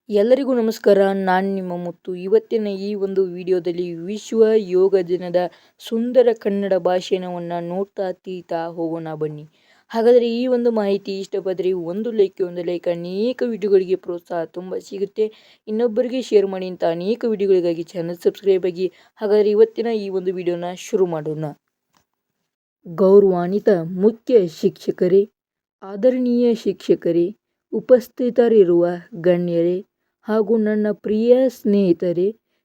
ಎಲ್ಲರಿಗೂ ನಮಸ್ಕಾರ. ನಾನು ನಿಮ್ಮ ಮುತ್ತು. ಇವತ್ತಿನ ಈ ಒಂದು ವಿಡಿಯೋದಲ್ಲಿ ವಿಶ್ವ ಯೋಗ ದಿನದ ಸುಂದರ ಕನ್ನಡ ಭಾಷಣವನ್ನು ನೋಡ್ತಾ ಹೋಗೋಣ ಬನ್ನಿ. ಹಾಗಾದರೆ ಈ ಒಂದು ಮಾಹಿತಿ ಇಷ್ಟಪಟ್ಟರೆ ಒಂದು ಲೈಕ್ ಅನೇಕ ವಿಡಿಯೋಗಳಿಗೆ ಪ್ರೋತ್ಸಾಹ ತುಂಬ ಸಿಗುತ್ತೆ. ಇನ್ನೊಬ್ಬರಿಗೆ ಶೇರ್ ಮಾಡಿ ಅಂತ ಅನೇಕ ವಿಡಿಯೋಗಳಿಗಾಗಿ ಚಾನಲ್ ಸಬ್ಸ್ಕ್ರೈಬ್ ಆಗಿ. ಹಾಗಾದರೆ ಇವತ್ತಿನ ಈ ಒಂದು ವಿಡಿಯೋನ ಶುರು ಮಾಡೋಣ. ಗೌರವಾನ್ವಿತ ಮುಖ್ಯ ಶಿಕ್ಷಕರೇ, ಆದರಣೀಯ ಶಿಕ್ಷಕರೇ, ಉಪಸ್ಥಿತರಿರುವ ಗಣ್ಯರೇ ಹಾಗೂ ನನ್ನ ಪ್ರಿಯ ಸ್ನೇಹಿತರೆ,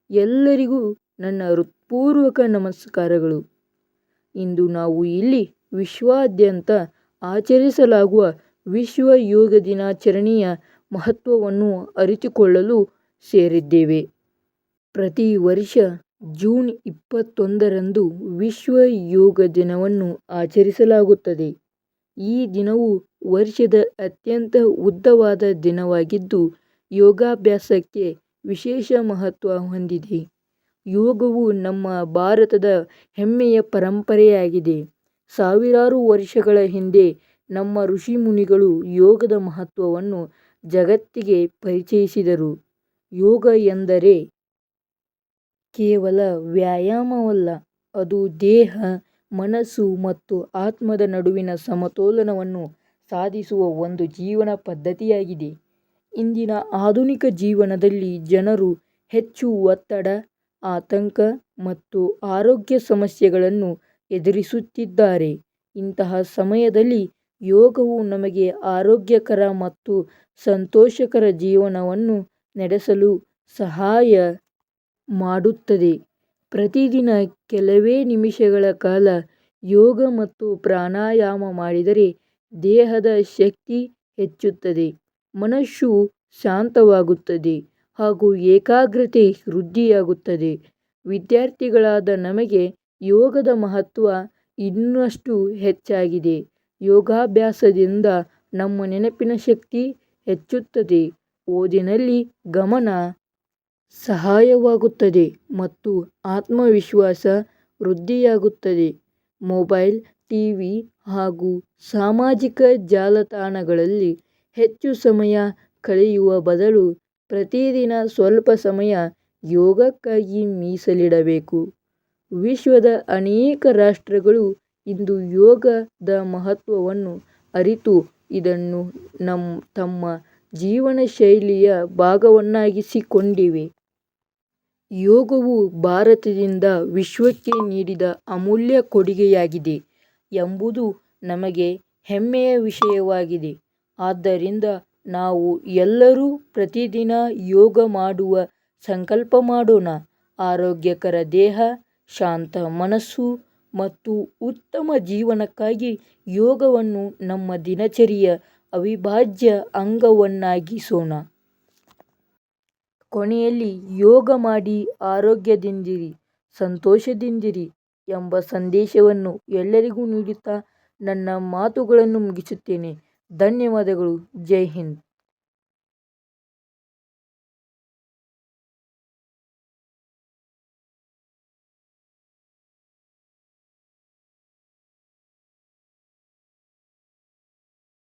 ಎಲ್ಲರಿಗೂ ನನ್ನ ಹೃತ್ಪೂರ್ವಕ ನಮಸ್ಕಾರಗಳು. ಇಂದು ನಾವು ಇಲ್ಲಿ ವಿಶ್ವಾದ್ಯಂತ ಆಚರಿಸಲಾಗುವ ವಿಶ್ವ ಯೋಗ ದಿನಾಚರಣೆಯ ಮಹತ್ವವನ್ನು ಅರಿತುಕೊಳ್ಳಲು ಸೇರಿದ್ದೇವೆ. ಪ್ರತಿ ವರ್ಷ ಜೂನ್ 21ರಂದು ವಿಶ್ವ ಯೋಗ ದಿನವನ್ನು ಆಚರಿಸಲಾಗುತ್ತದೆ. ಈ ದಿನವು ವರ್ಷದ ಅತ್ಯಂತ ಉದ್ದವಾದ ದಿನವಾಗಿದ್ದು ಯೋಗಾಭ್ಯಾಸಕ್ಕೆ ವಿಶೇಷ ಮಹತ್ವ ಹೊಂದಿದೆ. ಯೋಗವು ನಮ್ಮ ಭಾರತದ ಹೆಮ್ಮೆಯ ಪರಂಪರೆಯಾಗಿದೆ. ಸಾವಿರಾರು ವರ್ಷಗಳ ಹಿಂದೆ ನಮ್ಮ ಋಷಿಮುನಿಗಳು ಯೋಗದ ಮಹತ್ವವನ್ನು ಜಗತ್ತಿಗೆ ಪರಿಚಯಿಸಿದರು. ಯೋಗ ಎಂದರೆ ಕೇವಲ ವ್ಯಾಯಾಮವಲ್ಲ, ಅದು ದೇಹ, ಮನಸ್ಸು ಮತ್ತು ಆತ್ಮದ ನಡುವಿನ ಸಮತೋಲನವನ್ನು ಸಾಧಿಸುವ ಒಂದು ಜೀವನ ಪದ್ಧತಿಯಾಗಿದೆ. ಇಂದಿನ ಆಧುನಿಕ ಜೀವನದಲ್ಲಿ ಜನರು ಹೆಚ್ಚು ಒತ್ತಡ, ಆತಂಕ ಮತ್ತು ಆರೋಗ್ಯ ಸಮಸ್ಯೆಗಳನ್ನು ಎದುರಿಸುತ್ತಿದ್ದಾರೆ. ಇಂತಹ ಸಮಯದಲ್ಲಿ ಯೋಗವು ನಮಗೆ ಆರೋಗ್ಯಕರ ಮತ್ತು ಸಂತೋಷಕರ ಜೀವನವನ್ನು ನಡೆಸಲು ಸಹಾಯ ಮಾಡುತ್ತದೆ. ಪ್ರತಿದಿನ ಕೆಲವೇ ನಿಮಿಷಗಳ ಕಾಲ ಯೋಗ ಮತ್ತು ಪ್ರಾಣಾಯಾಮ ಮಾಡಿದರೆ ದೇಹದ ಶಕ್ತಿ ಹೆಚ್ಚುತ್ತದೆ, ಮನಸ್ಸು ಶಾಂತವಾಗುತ್ತದೆ ಹಾಗೂ ಏಕಾಗ್ರತೆ ವೃದ್ಧಿಯಾಗುತ್ತದೆ. ವಿದ್ಯಾರ್ಥಿಗಳಾದ ನಮಗೆ ಯೋಗದ ಮಹತ್ವ ಇನ್ನಷ್ಟು ಹೆಚ್ಚಾಗಿದೆ. ಯೋಗಾಭ್ಯಾಸದಿಂದ ನಮ್ಮ ನೆನಪಿನ ಶಕ್ತಿ ಹೆಚ್ಚುತ್ತದೆ, ಓದಿನಲ್ಲಿ ಗಮನ ಸಹಾಯವಾಗುತ್ತದೆ ಮತ್ತು ಆತ್ಮವಿಶ್ವಾಸ ವೃದ್ಧಿಯಾಗುತ್ತದೆ. ಮೊಬೈಲ್, ಟಿವಿ ಹಾಗೂ ಸಾಮಾಜಿಕ ಜಾಲತಾಣಗಳಲ್ಲಿ ಹೆಚ್ಚು ಸಮಯ ಕಳೆಯುವ ಬದಲು ಪ್ರತಿದಿನ ಸ್ವಲ್ಪ ಸಮಯ ಯೋಗಕ್ಕಾಗಿ ಮೀಸಲಿಡಬೇಕು. ವಿಶ್ವದ ಅನೇಕ ರಾಷ್ಟ್ರಗಳು ಇಂದು ಯೋಗದ ಮಹತ್ವವನ್ನು ಅರಿತು ಇದನ್ನು ತಮ್ಮ ಜೀವನ ಶೈಲಿಯ ಭಾಗವನ್ನಾಗಿಸಿಕೊಂಡಿವೆ. ಯೋಗವು ಭಾರತದಿಂದ ವಿಶ್ವಕ್ಕೆ ನೀಡಿದ ಅಮೂಲ್ಯ ಕೊಡುಗೆಯಾಗಿದೆ ಎಂಬುದು ನಮಗೆ ಹೆಮ್ಮೆಯ ವಿಷಯವಾಗಿದೆ. ಆದ್ದರಿಂದ ನಾವು ಎಲ್ಲರೂ ಪ್ರತಿದಿನ ಯೋಗ ಮಾಡುವ ಸಂಕಲ್ಪ ಮಾಡೋಣ. ಆರೋಗ್ಯಕರ ದೇಹ, ಶಾಂತ ಮನಸ್ಸು ಮತ್ತು ಉತ್ತಮ ಜೀವನಕ್ಕಾಗಿ ಯೋಗವನ್ನು ನಮ್ಮ ದಿನಚರಿಯ ಅವಿಭಾಜ್ಯ ಅಂಗವನ್ನಾಗಿಸೋಣ. ಕೊನೆಯಲ್ಲಿ ಯೋಗ ಮಾಡಿ ಆರೋಗ್ಯದಿಂದಿರಿ, ಸಂತೋಷದಿಂದಿರಿ ಎಂಬ ಸಂದೇಶವನ್ನು ಎಲ್ಲರಿಗೂ ನೀಡುತ್ತಾ ನನ್ನ ಮಾತುಗಳನ್ನು ಮುಗಿಸುತ್ತೇನೆ. ಧನ್ಯವಾದಗಳು. ಜೈ ಹಿಂದ್.